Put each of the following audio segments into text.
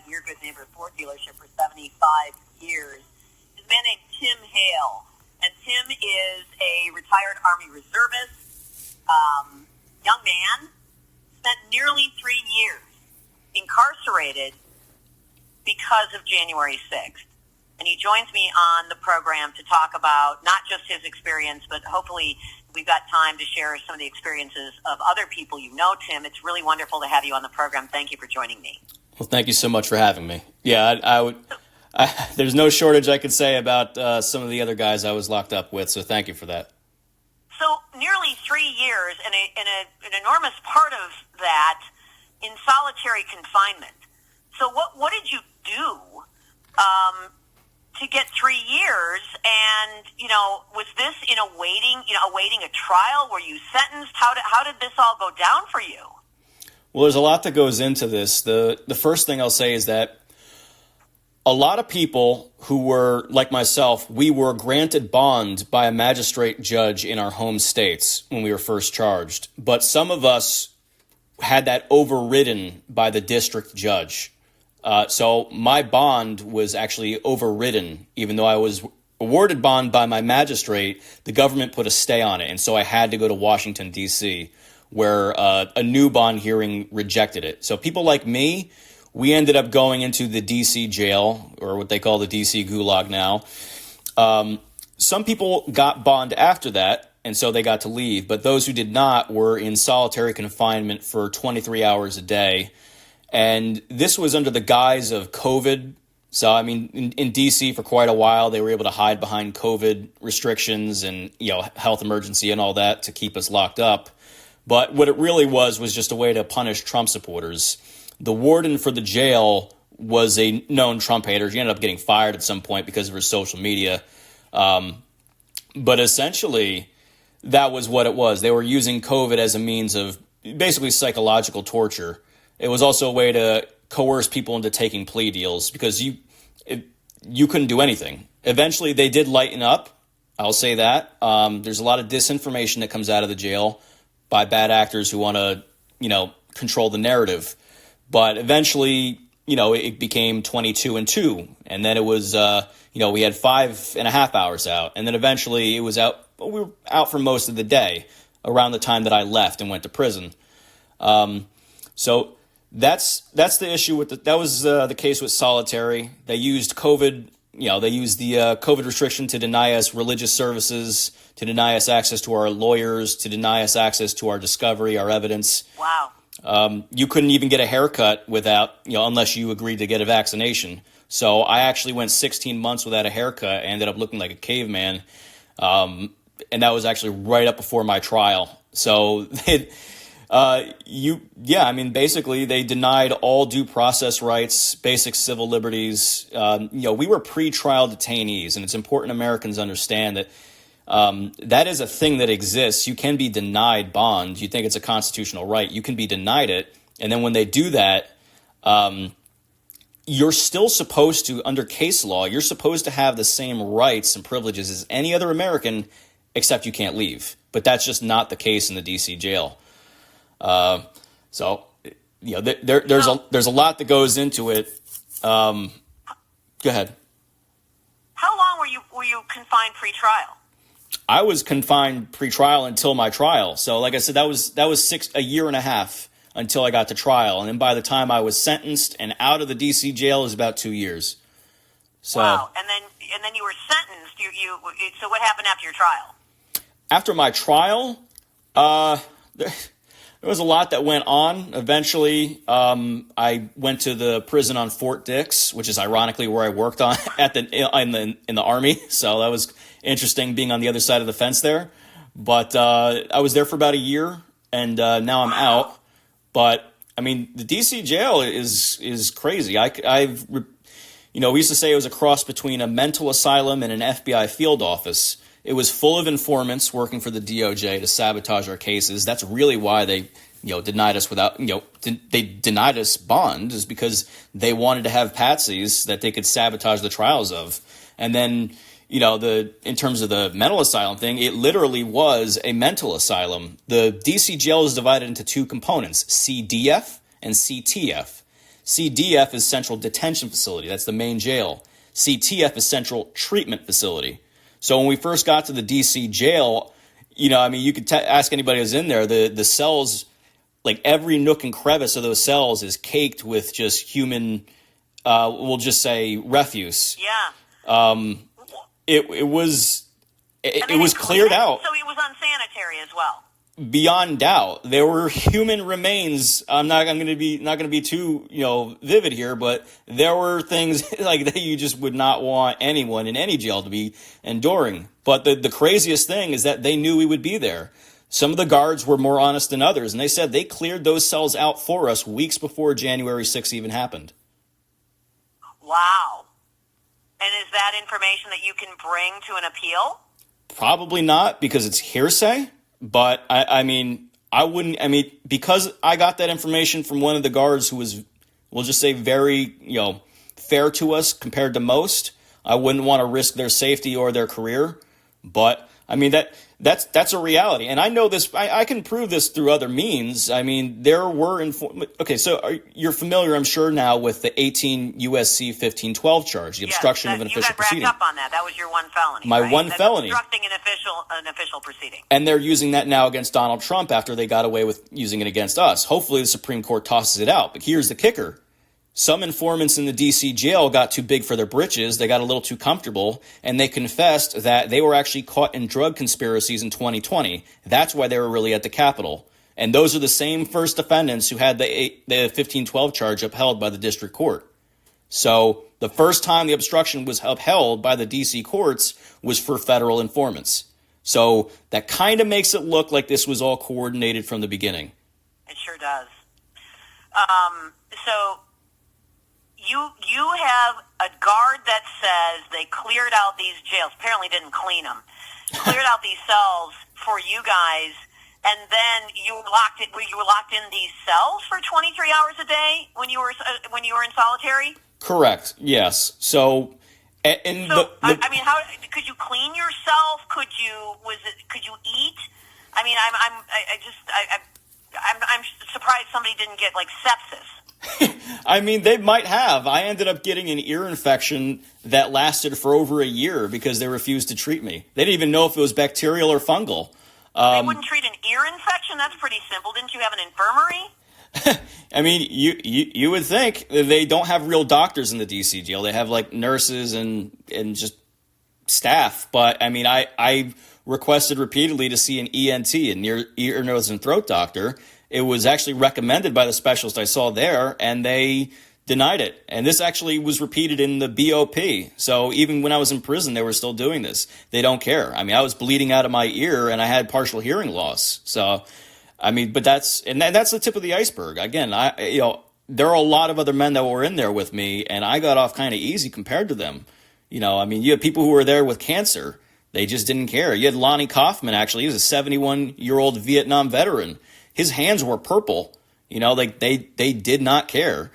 in your good neighbor Ford dealership for 75 years is a man named Tim Hale. And Tim is a retired Army reservist, young man, spent nearly 3 years incarcerated because of January 6th. And he joins me on the program to talk about not just his experience, but hopefully we've got time to share some of the experiences of other people you know, Tim. It's really wonderful to have you on the program. Thank you for joining me. Well, thank you so much for having me. Yeah, I would. There's no shortage I could say about some of the other guys I was locked up with, so thank you for that. So nearly 3 years, and an enormous part of that in solitary confinement. So what did you do to get 3 years? And, was this awaiting a trial? Were you sentenced? How did this all go down for you? Well, there's a lot that goes into this. The first thing I'll say is that a lot of people who were, like myself, we were granted bond by a magistrate judge in our home states when we were first charged. But some of us had that overridden by the district judge. So my bond was actually overridden. Even though I was awarded bond by my magistrate, the government put a stay on it. And so I had to go to Washington, D.C., where a new bond hearing rejected it. So people like me, we ended up going into the D.C. jail, or what they call the D.C. gulag now. Some people got bond after that, and so they got to leave. But those who did not were in solitary confinement for 23 hours a day. And this was under the guise of COVID. So, I mean, in D.C. for quite a while, they were able to hide behind COVID restrictions and, health emergency and all that to keep us locked up. But what it really was just a way to punish Trump supporters. The warden for the jail was a known Trump hater. He ended up getting fired at some point because of his social media. But essentially, that was what it was. They were using COVID as a means of basically psychological torture. It was also a way to coerce people into taking plea deals because you couldn't do anything. Eventually, they did lighten up. I'll say that. There's a lot of disinformation that comes out of the jail by bad actors who want to, control the narrative. But eventually, it became 22 and 2. And then it was, we had 5.5 hours out. And then eventually it was out. Well, we were out for most of the day around the time that I left and went to prison. So that's the issue with that was the case with solitary. They used COVID. They used the COVID restriction to deny us religious services, to deny us access to our lawyers, to deny us access to our discovery, our evidence. Wow. You couldn't even get a haircut without, unless you agreed to get a vaccination. So I actually went 16 months without a haircut. I ended up looking like a caveman. And that was actually right up before my trial. So basically they denied all due process rights, basic civil liberties. We were pre-trial detainees, and it's important Americans understand that that is a thing that exists. You can be denied bond. You think it's a constitutional right. You can be denied it. And then when they do that, you're still supposed to, under case law, you're supposed to have the same rights and privileges as any other American, except you can't leave. But that's just not the case in the D.C. jail. There's a lot that goes into it. Go ahead. How long were you confined pre-trial? I was confined pre-trial until my trial. So, like I said, that was a year and a half until I got to trial, and then by the time I was sentenced and out of the D.C. jail, it was about 2 years. So, wow, and then you were sentenced. So what happened after your trial? After my trial, there was a lot that went on. Eventually, I went to the prison on Fort Dix, which is ironically where I worked on in the Army. So that was interesting being on the other side of the fence there. But I was there for about a year, and now I'm out. But I mean, the D.C. jail is crazy. We used to say it was a cross between a mental asylum and an FBI field office. It was full of informants working for the DOJ to sabotage our cases. That's really why they, denied us they denied us bond, is because they wanted to have patsies that they could sabotage the trials of. And then, in terms of the mental asylum thing, it literally was a mental asylum. The DC jail is divided into two components, CDF and CTF. CDF is Central Detention Facility. That's the main jail. CTF is Central Treatment Facility. So when we first got to the DC jail, you could ask anybody who's in there, the cells, like every nook and crevice of those cells is caked with just human, we'll just say refuse. Yeah. It was cleared out. So it was unsanitary as well. Beyond doubt, there were human remains. I'm not going to be too vivid here, but there were things like that you just would not want anyone in any jail to be enduring. But the craziest thing is that they knew we would be there. Some of the guards were more honest than others, and they said they cleared those cells out for us weeks before January 6th even happened. Wow. And is that information that you can bring to an appeal? Probably not, because it's hearsay. But because I got that information from one of the guards who was, we'll just say, very, fair to us compared to most, I wouldn't want to risk their safety or their career. But that's a reality. And I know this, I can prove this through other means. There were, you're familiar, I'm sure now, with the 18 USC 1512 charge, the obstruction of an official proceeding. You got wrapped up on that. That was your one felony. My right? one felony. Obstructing an official proceeding. And they're using that now against Donald Trump after they got away with using it against us. Hopefully the Supreme Court tosses it out. But here's the kicker. Some informants in the D.C. jail got too big for their britches. They got a little too comfortable, and they confessed that they were actually caught in drug conspiracies in 2020. That's why they were really at the Capitol. And those are the same first defendants who had the 1512 charge upheld by the district court. So the first time the obstruction was upheld by the D.C. courts was for federal informants. So that kind of makes it look like this was all coordinated from the beginning. It sure does. So you have a guard that says they cleared out these jails. Apparently didn't clean them. Cleared out these cells for you guys, and then you were locked in these cells for 23 hours a day when you were in solitary. Correct. Yes. So. How could you clean yourself? Could you eat? I'm surprised somebody didn't get like sepsis. They might have. I ended up getting an ear infection that lasted for over a year because they refused to treat me. They didn't even know if it was bacterial or fungal. They wouldn't treat an ear infection? That's pretty simple. Didn't you have an infirmary? You would think they don't have real doctors in the DC jail. They have like nurses and just staff. But I requested repeatedly to see an ENT, an ear, nose, and throat doctor. It was actually recommended by the specialist I saw there, and they denied it. And this actually was repeated in the BOP. So even when I was in prison, they were still doing this. They don't care. I was bleeding out of my ear, and I had partial hearing loss. So. But that's the tip of the iceberg. Again, there are a lot of other men that were in there with me, and I got off kind of easy compared to them. You had people who were there with cancer. They just didn't care. You had Lonnie Kaufman, actually. He was a 71-year-old Vietnam veteran. His hands were purple. They did not care.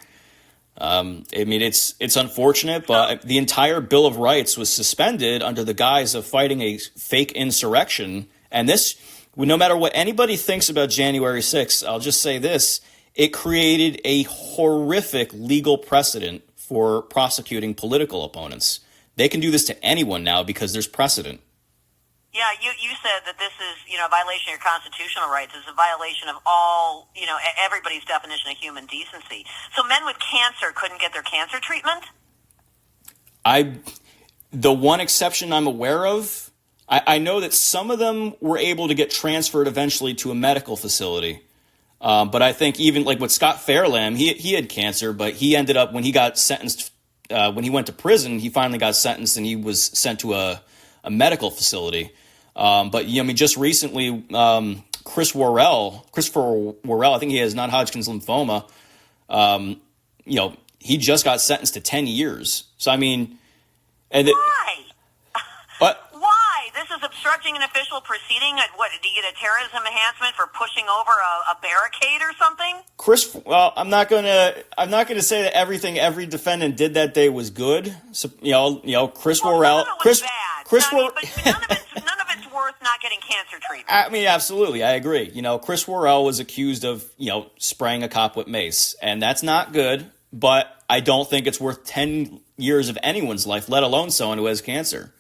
It's unfortunate, but the entire Bill of Rights was suspended under the guise of fighting a fake insurrection. And this, no matter what anybody thinks about January 6th, I'll just say this. It created a horrific legal precedent for prosecuting political opponents. They can do this to anyone now because there's precedent. Yeah, you said that this is, a violation of your constitutional rights. It's a violation of all, everybody's definition of human decency. So men with cancer couldn't get their cancer treatment? The one exception I'm aware of, I know that some of them were able to get transferred eventually to a medical facility. But I think even like with Scott Fairlamb, he had cancer, but he ended up, when he got sentenced, when he went to prison, he finally got sentenced and he was sent to a medical facility. But just recently, Christopher Worrell, I think he has non-Hodgkin's lymphoma. He just got sentenced to 10 years. So why? But why? This is obstructing an official proceeding. What, did you get a terrorism enhancement for pushing over a barricade or something? I'm not gonna say that every defendant did that day was good. So, Chris Worrell, but none of it's worth not getting cancer treatment. Absolutely, I agree. Chris Worrell was accused of, spraying a cop with mace, and that's not good. but I don't think it's worth 10 years of anyone's life, let alone someone who has cancer.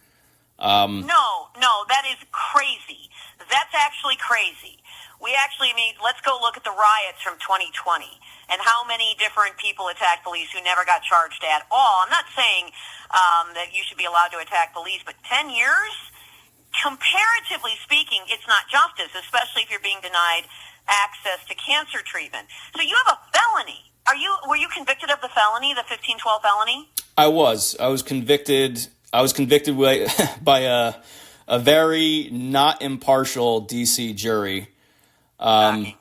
No, that is crazy. That's actually crazy. Let's go look at the riots from 2020 and how many different people attacked police who never got charged at all. I'm not saying that you should be allowed to attack police, but 10 years? Comparatively speaking, it's not justice, especially if you're being denied access to cancer treatment. So you have a felony. Were you convicted of the felony, the 1512 felony? I was convicted. I was convicted by a very not impartial D.C. jury. For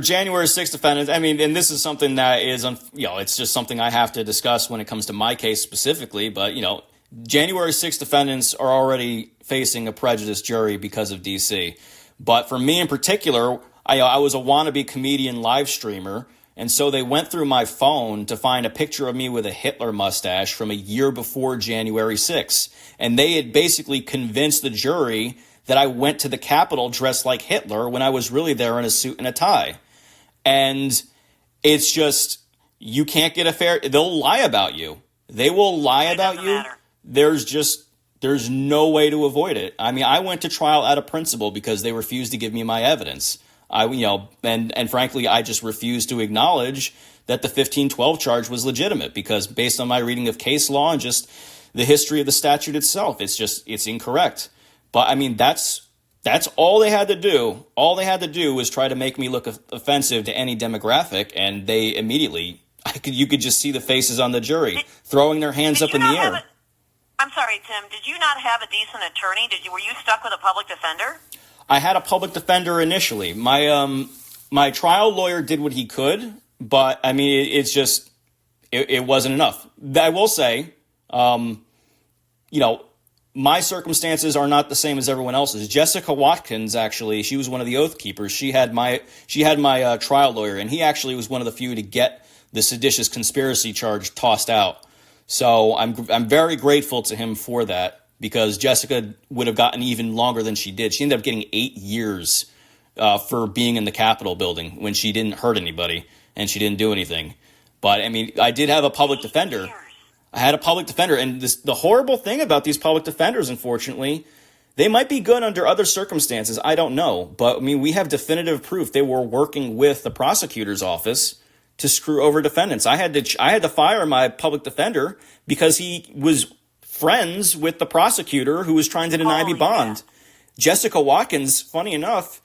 January 6th defendants, and this is something that is, it's just something I have to discuss when it comes to my case specifically. But, January 6th defendants are already facing a prejudiced jury because of D.C. But for me in particular, I was a wannabe comedian live streamer. And so they went through my phone to find a picture of me with a Hitler mustache from a year before January 6th. And they had basically convinced the jury that I went to the Capitol dressed like Hitler when I was really there in a suit and a tie. And it's just, you can't get a fair, they'll lie about you. They will lie about you. Matter. There's no way to avoid it. I went to trial out of principle because they refused to give me my evidence. And frankly, I just refused to acknowledge that the 1512 charge was legitimate because based on my reading of case law and just the history of the statute itself, it's incorrect. But that's all they had to do. All they had to do was try to make me look offensive to any demographic, and they immediately, you could just see the faces on the jury throwing their hands up in the air. I'm sorry, Tim. Did you not have a decent attorney? Were you stuck with a public defender? I had a public defender initially. My trial lawyer did what he could, but it wasn't enough. I will say, my circumstances are not the same as everyone else's. Jessica Watkins, actually, she was one of the Oath Keepers. She had my trial lawyer, and he actually was one of the few to get the seditious conspiracy charge tossed out. So I'm very grateful to him for that. Because Jessica would have gotten even longer than she did. She ended up getting 8 years for being in the Capitol building when she didn't hurt anybody and she didn't do anything. But, I did have a public defender. I had a public defender. And the horrible thing about these public defenders, unfortunately, they might be good under other circumstances. I don't know. But, we have definitive proof they were working with the prosecutor's office to screw over defendants. I had to fire my public defender because he was friends with the prosecutor who was trying to deny me bond. Yeah. Jessica Watkins, funny enough,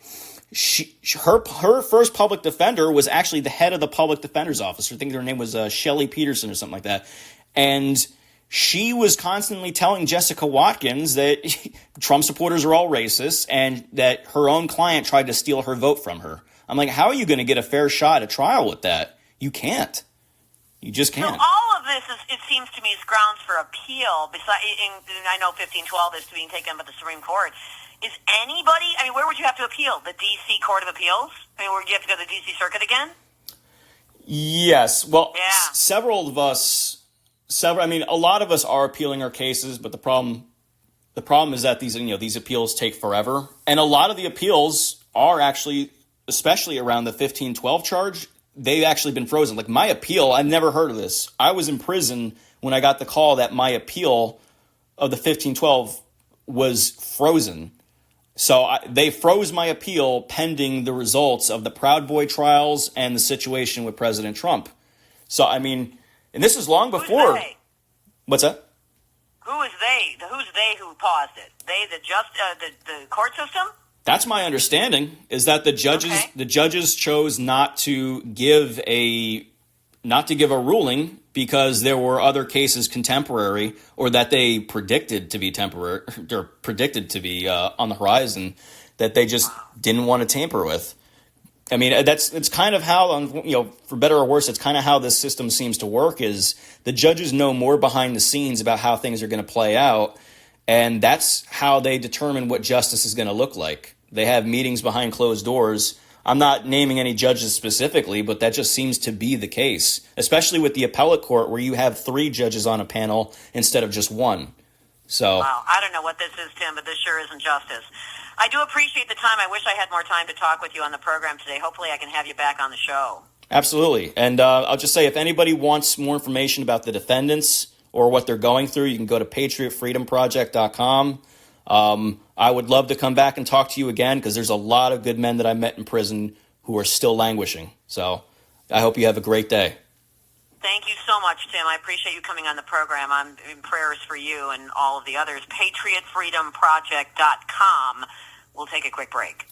her first public defender was actually the head of the public defender's office. I think her name was Shelley Peterson or something like that. And she was constantly telling Jessica Watkins that Trump supporters are all racist and that her own client tried to steal her vote from her. I'm like, how are you going to get a fair shot at trial with that? You can't. You just can't. So all of this, it seems to me, is grounds for appeal. I know 1512 is being taken by the Supreme Court. Is anybody, where would you have to appeal? The D.C. Court of Appeals? Would you have to go to the D.C. Circuit again? Yes. Well, yeah. Several of us, a lot of us are appealing our cases, but the problem is that these appeals take forever. And a lot of the appeals are actually, especially around the 1512 charge, they've actually been frozen. Like my appeal, I've never heard of this. I was in prison when I got the call that my appeal of the 1512 was frozen. So they froze my appeal pending the results of the Proud Boy trials and the situation with President Trump. So, and this is long before. Who's they? What's that? Who is they? Who's they who paused it? They, the court system? That's my understanding, is that the judges chose not to give a ruling because there were other cases contemporary or that they predicted to be temporary or predicted to be on the horizon that they just didn't want to tamper with. It's kind of how, for better or worse, it's kind of how this system seems to work is the judges know more behind the scenes about how things are going to play out. And that's how they determine what justice is going to look like. They have meetings behind closed doors. I'm not naming any judges specifically, but that just seems to be the case, especially with the appellate court where you have 3 judges on a panel instead of just 1. So, wow, I don't know what this is, Tim, but this sure isn't justice. I do appreciate the time. I wish I had more time to talk with you on the program today. Hopefully I can have you back on the show. Absolutely. And I'll just say, if anybody wants more information about the defendants or what they're going through, you can go to patriotfreedomproject.com. I would love to come back and talk to you again, because there's a lot of good men that I met in prison who are still languishing. So I hope you have a great day. Thank you so much, Tim. I appreciate you coming on the program. I'm in prayers for you and all of the others. patriotfreedomproject.com. We'll take a quick break.